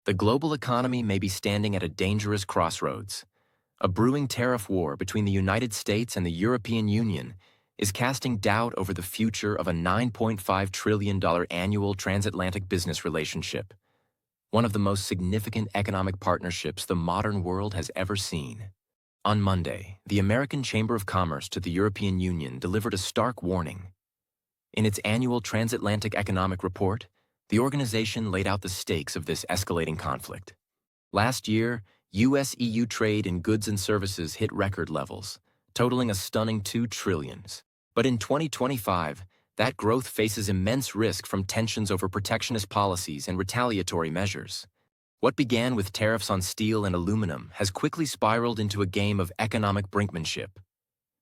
The global economy may be standing at a dangerous crossroads. A brewing tariff war between the United States and the European Union is casting doubt over the future of a $9.5 trillion annual transatlantic business relationship, one of the most significant economic partnerships the modern world has ever seen. On Monday, the American Chamber of Commerce to the European Union delivered a stark warning. In its annual transatlantic economic report, the organization laid out the stakes of this escalating conflict. Last year, US-EU trade in goods and services hit record levels, totaling a stunning $2 trillion. But in 2025, that growth faces immense risk from tensions over protectionist policies and retaliatory measures. What began with tariffs on steel and aluminum has quickly spiraled into a game of economic brinkmanship,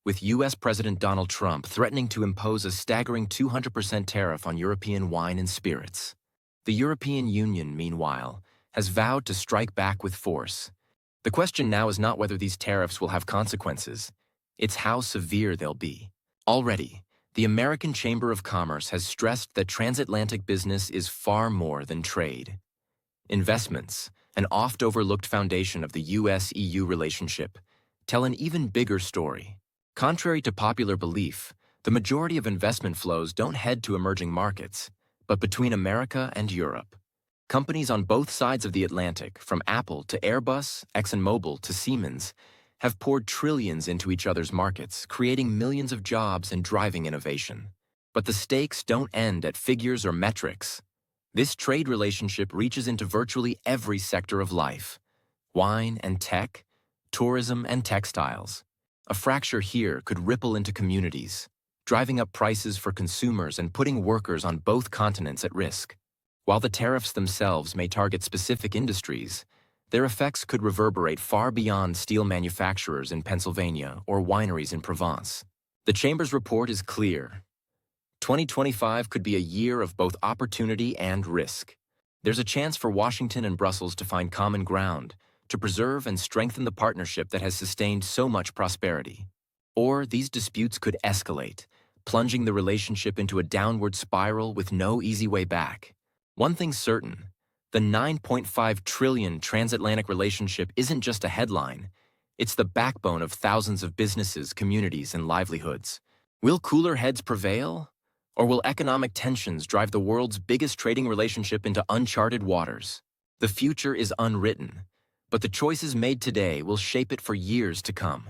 with US President Donald Trump threatening to impose a staggering 200% tariff on European wine and spirits. The European Union, meanwhile, has vowed to strike back with force. The question now is not whether these tariffs will have consequences, it's how severe they'll be. Already, the American Chamber of Commerce has stressed that transatlantic business is far more than trade. Investments, an oft-overlooked foundation of the US-EU relationship, tell an even bigger story. Contrary to popular belief, the majority of investment flows don't head to emerging markets, but between America and Europe. Companies on both sides of the Atlantic, from Apple to Airbus, ExxonMobil to Siemens, have poured trillions into each other's markets, creating millions of jobs and driving innovation. But the stakes don't end at figures or metrics. This trade relationship reaches into virtually every sector of life: wine and tech, tourism and textiles. A fracture here could ripple into communities, driving up prices for consumers and putting workers on both continents at risk. While the tariffs themselves may target specific industries, their effects could reverberate far beyond steel manufacturers in Pennsylvania or wineries in Provence. The Chamber's report is clear. 2025 could be a year of both opportunity and risk. There's a chance for Washington and Brussels to find common ground, to preserve and strengthen the partnership that has sustained so much prosperity. Or these disputes could escalate, plunging the relationship into a downward spiral with no easy way back. One thing's certain: the $9.5 trillion transatlantic relationship isn't just a headline, it's the backbone of thousands of businesses, communities, and livelihoods. Will cooler heads prevail? Or will economic tensions drive the world's biggest trading relationship into uncharted waters? The future is unwritten, but the choices made today will shape it for years to come.